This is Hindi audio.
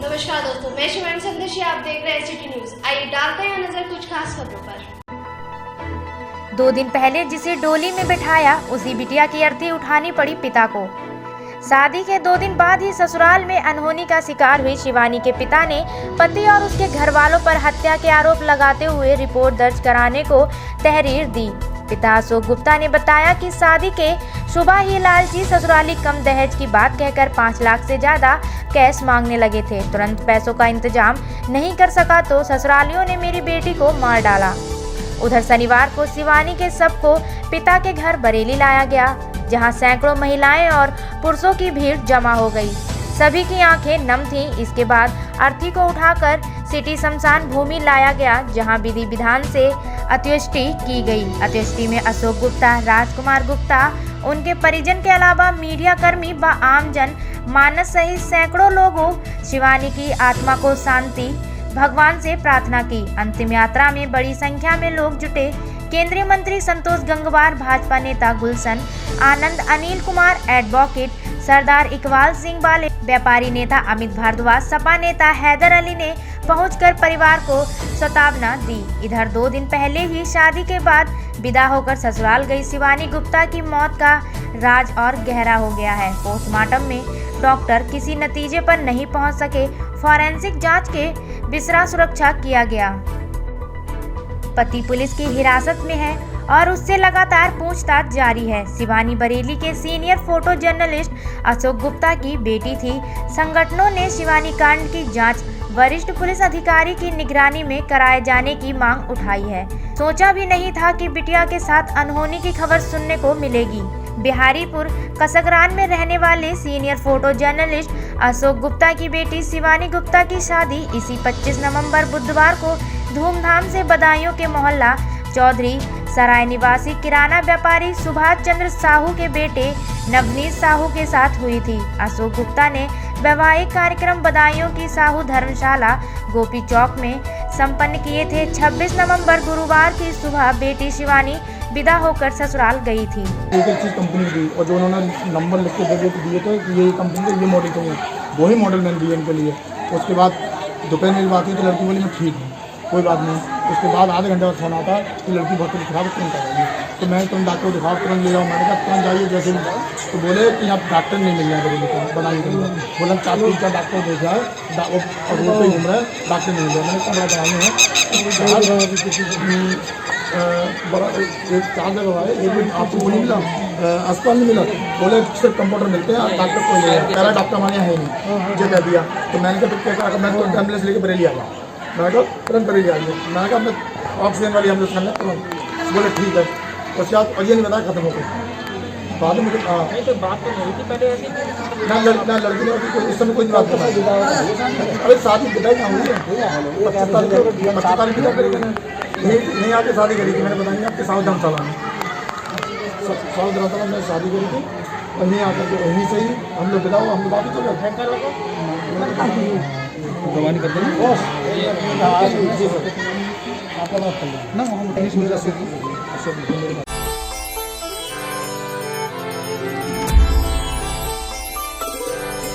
नमस्कार दोस्तों, मैं शिवानी संदेशी, आप देख रहे हैं सिटी न्यूज। आइए डालते हैं नजर कुछ खास खबरों पर। 2 दिन पहले जिसे डोली में बिठाया उसी बिटिया की अर्थी उठानी पड़ी पिता को। शादी के 2 दिन बाद ही ससुराल में अनहोनी का शिकार हुई शिवानी के पिता ने पति और उसके घर वालों पर हत्या के आरोप लगाते हुए रिपोर्ट दर्ज कराने को तहरीर दी। पिता अशोक गुप्ता ने बताया कि शादी के सुबह ही लालची ससुराली कम दहेज की बात कहकर 5 लाख से ज्यादा कैश मांगने लगे थे। तुरंत पैसों का इंतजाम नहीं कर सका तो ससुरालियों ने मेरी बेटी को मार डाला। उधर शनिवार को शिवानी के शव को पिता के घर बरेली लाया गया, जहां सैकड़ों महिलाएं और पुरुषों की भीड़ जमा हो गई। सभी की आंखें नम थीं। इसके बाद अर्थी को उठाकर सिटी शमशान भूमि लाया गया, जहां विधि विधान से अंत्येष्टि की गई। अंत्येष्टि में अशोक गुप्ता, राजकुमार गुप्ता, उनके परिजन के अलावा मीडिया कर्मी व आमजन मानस सहित सैकड़ों लोगों शिवानी की आत्मा को शांति भगवान से प्रार्थना की। अंतिम यात्रा में बड़ी संख्या में लोग जुटे। केंद्रीय मंत्री संतोष गंगवार, भाजपा नेता गुलशन आनंद, अनिल कुमार, एडवोकेट सरदार इकबाल सिंह बाले, व्यापारी नेता अमित भारद्वाज, सपा नेता हैदर अली ने पहुंचकर परिवार को सांत्वना दी। इधर 2 दिन पहले ही शादी के बाद विदा होकर ससुराल गई शिवानी गुप्ता की मौत का राज और गहरा हो गया है। पोस्टमार्टम में डॉक्टर किसी नतीजे पर नहीं पहुंच सके। फॉरेंसिक जांच के बिसरा सुरक्षा किया गया। पति पुलिस की हिरासत में है और उससे लगातार पूछताछ जारी है। शिवानी बरेली के senior photo journalist Ashok Gupta की बेटी थी। संगठनों ने शिवानी कांड की जांच वरिष्ठ पुलिस अधिकारी की निगरानी में कराए जाने की मांग उठाई है। सोचा भी नहीं था कि बिटिया के साथ अनहोनी की खबर सुनने को मिलेगी। बिहारीपुर कसगरान में रहने वाले senior photo journalist Ashok Gupta की बेटी शिवानी गुप्ता की शादी इसी 25 नवंबर बुधवार को धूमधाम से बदायूं के मोहल्ला चौधरी सराय निवासी किराना व्यापारी सुभाष चंद्र साहू के बेटे नवनीत साहू के साथ हुई थी। अशोक गुप्ता ने वैवाहिक कार्यक्रम बदायूं की साहू धर्मशाला गोपी चौक में संपन्न किए थे। 26 नवंबर गुरुवार की सुबह बेटी शिवानी विदा होकर ससुराल गई थी। एक चीज कंपनी दी और जो उन्होंने नंबर लिख के दिए थे कि ये कंपनी का ये मॉडल चाहिए, वही मॉडल मैंने दिए इनके लिए। उसके बाद दोपहर में बात हुई तो लड़की बोली मैं ठीक हूँ, कोई बात नहीं। उसके बाद आधे घंटे बाद फोन आता कि लड़की बहुत खराब तुरंत आएगी। तो मैं तुरंत डॉक्टर को दिखाओ, तुरंत ले जाओ। मैंने कहा तुरंत जाइए जैसे तो बोले कि आप डॉक्टर नहीं मिल जाएगा बनाने के लिए। बोला 4 डॉक्टर देखा है, रोड पर घूम रहा है, डॉक्टर नहीं मिल रहा। मैंने कहा दवाई है एक 4 जगह है, एक आपको वो नहीं मिला, अस्पताल नहीं मिला। बोले सिर्फ कंपाउंडर मिलते हैं, डॉक्टर को ले कह रहा डॉक्टर हमारे यहाँ है नहीं, जो कह दिया। तो मैंने कहा फिर क्या कहा, मैं तो एम्बुलेंस लेके बरेली आ गया। मैंने कहा तुरंत बरेली आ गया। मैंने कहा मैं ऑक्सीजन वाली एम्बुलेंस करना तुरंत। बोले ठीक है। उसके बाद और ये नहीं बताया खत्म हो गया। बाद में मुझे तो बात तो नहीं थी पहले ऐसी ना लड़की ने इस समय कोई बात नहीं। अरे शादी बताई ना हुई है 25 तारीख नहीं आके शादी करी थी। मैंने बताया आपके साउथ धर्मशाला में में शादी करी थी और नहीं आकर के वहीं से ही हम लोग बताओ हम लोग बात ही तो करते हैं।